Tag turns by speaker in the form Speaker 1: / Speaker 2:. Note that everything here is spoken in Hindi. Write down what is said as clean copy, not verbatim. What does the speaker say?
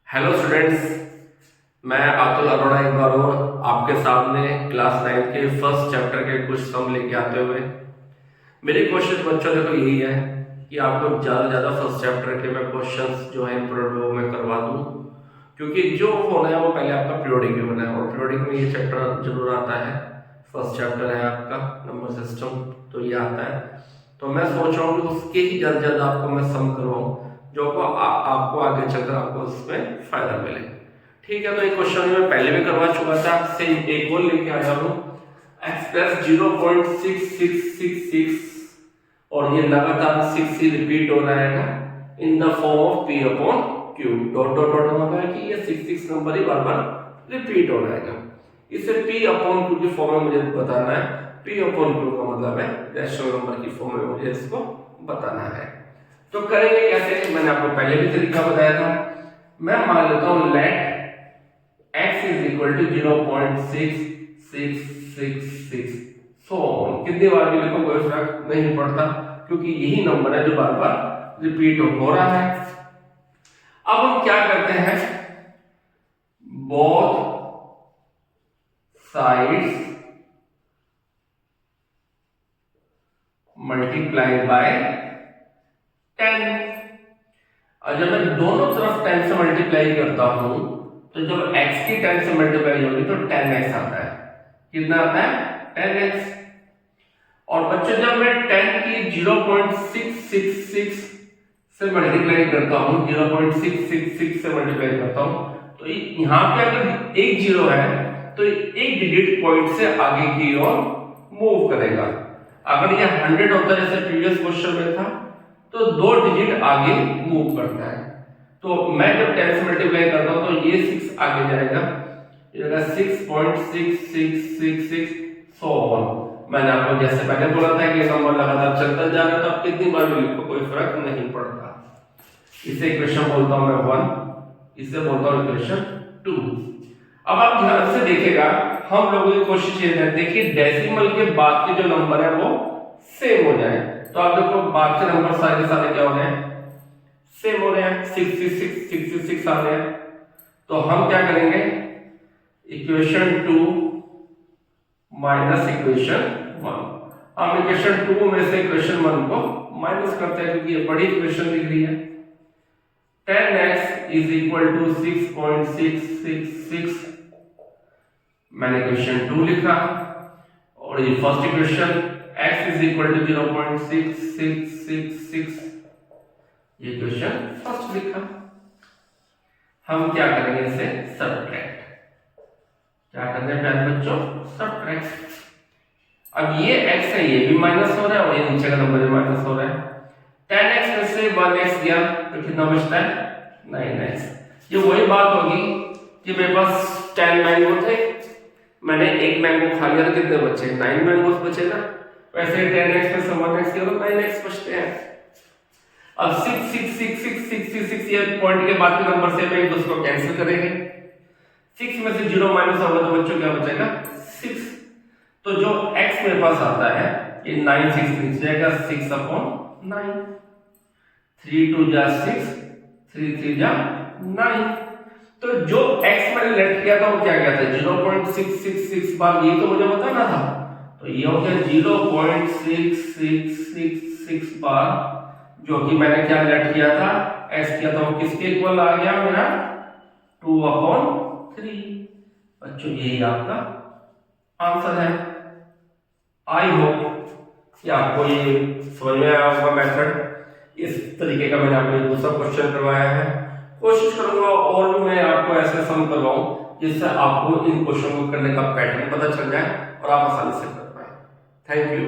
Speaker 1: हेलो स्टूडेंट्स, मैं अतुल अरोड़ा एक बार और आपके सामने क्लास 9 के फर्स्ट चैप्टर के कुछ सम लेके आते हुए। मेरी कोशिश बच्चों देखो यही है कि आपको ज़्यादा से ज़्यादा फर्स्ट चैप्टर के मैं क्वेश्चंस जो है इंप्रूव वो मैं करवा दूँ, क्योंकि जो होना है वो पहले आपका पीरियोडिक में होना है और पीरियोडिक में ये चैप्टर जरूर आता है। फर्स्ट चैप्टर है आपका नंबर सिस्टम, तो ये आता है। तो मैं सोच रहा हूँ कि उसके ही ज़्यादा से ज़्यादा आपको मैं सम करवाऊँ जो को आपको आगे चलकर आपको उसमें फायदा मिले। ठीक है, तो एक क्वेश्चन मैं पहले भी करवा चुका था, सेम एक और लेके आया हूँ। x प्लस 0.6666 और ये लगातार 6 ही रिपीट हो रहा है ना in the form of p upon q। Dot dot dot मतलब है कि ये 66 नंबर ही बार बार रिपीट हो रहा है। इसे p अपॉन q की फॉर्म में मुझे बताना है। p अपॉन q का मतलब है रैशनल नंबर की फॉर्म में मुझे इसको बताना है। तो करेंगे कैसे, मैंने आपको पहले भी तरीका बताया था। मैं मान लेता हूं let x is equal to 0.6666 so कितनी बार भी लिखो कोई फर्क नहीं पड़ता, क्योंकि यही नंबर है जो बार बार रिपीट हो रहा है। अब हम क्या करते हैं, बोथ साइड्स मल्टीप्लाई बाय 10। और जब मैं दोनों तरफ 10 से मल्टीप्लाई करता हूं तो जब x की 10 से मल्टीप्लाई होगी तो 10x आता है। कितना आता है? 10x। और बच्चों जब मैं 10 की 0.666 से मल्टीप्लाई करता हूं, 0.666 से मल्टीप्लाई करता हूं, तो यहां पे अगर एक जीरो है तो एक डिजिट पॉइंट से आगे की ओर मूव करेगा। अगर ये 100 होता है जैसे प्रीवियस क्वेश्चन में था तो 2 डिजिट आगे मूव करता है। तो मैं जब 10 से मल्टीप्लाई करता हूं तो ये 6 आगे जाएगा, ये 6.6666 सो ऑन। मैंने आपको जैसे पहले बोला था कि नंबर लगातार चलता जा रहा है तो आप कितनी बार भी लिखो कोई फर्क नहीं पड़ता। इसे इक्वेशन बोलता हूं मैं 1, इसे बोलता हूं इक्वेशन 2। अब आप ध्यान से देखिएगा, हम लोगों की कोशिश ये रहती है कि डेसिमल के बाद के जो नंबर है वो सेम हो जाए। तो आप देखो बाद के नंबर सारे के सारे क्या हो रहे हैं, सेम हो रहे हैं, 66 आ रहे हैं। तो हम क्या करेंगे, इक्वेशन 2 माइनस इक्वेशन 1। हम इक्वेशन 2 में से इक्वेशन 1 को माइनस करते हैं क्योंकि ये बड़ी इक्वेशन दिख रही है। 10x इज इक्वल टू 6.666, मैंने इक्वेशन 2 लिखा। और ये first equation x is equal to 0.6666, ये इक्वेशन फर्स्ट लिखा। हम क्या करेंगे, इसे सबट्रैक्ट। क्या करना है प्यारे बच्चों, सबट्रैक्ट। अब ये x है, ये भी माइनस हो रहा है और ये नीचे का नंबर भी माइनस हो रहा है। 10x में से 1x गया तो कितना बचता है, 9x। ये वही बात होगी कि मेरे पास 10 मैंगो थे, मैंने एक मैंगो खा लिया तो कितने बचे, 9 मैंगोस बचे ना। वैसे 10x में से 1x गया तो 9x बचते हैं। अब 66666 ये पॉइंट के बाद के नंबर से मैं उसको कैंसिल करेंगे। 6 में से 0 माइनस होगा तो बच्चों क्या बचेगा, 6। तो जो x मेरे पास आता है ये 9 6 नीचे जाएगा, 6 अपॉन 9। 3 2 जा 6, 3 3 जा 9। तो जो x मैंने लेट किया था वो क्या गया था, 0.666 बार, ये तो मुझे बताना था। तो ये हो गया 0.6666 बार, जो कि मैंने क्या लेट किया था, x किया था, वो किसके इक्वल आ गया मेरा, 2/3। बच्चों यही आपका आंसर है। आई होप कि आपको ये समझ में आया होगा मेथड। इस तरीके का मैंने आपको दूसरा क्वेश्चन करवाया है। कोशिश करूंगा और भी मैं आपको ऐसे सम करवाऊं जिससे आपको इन क्वेश्चन को करने का पैटर्न पता चल जाए और आप आसानी से कर पाए। Thank you.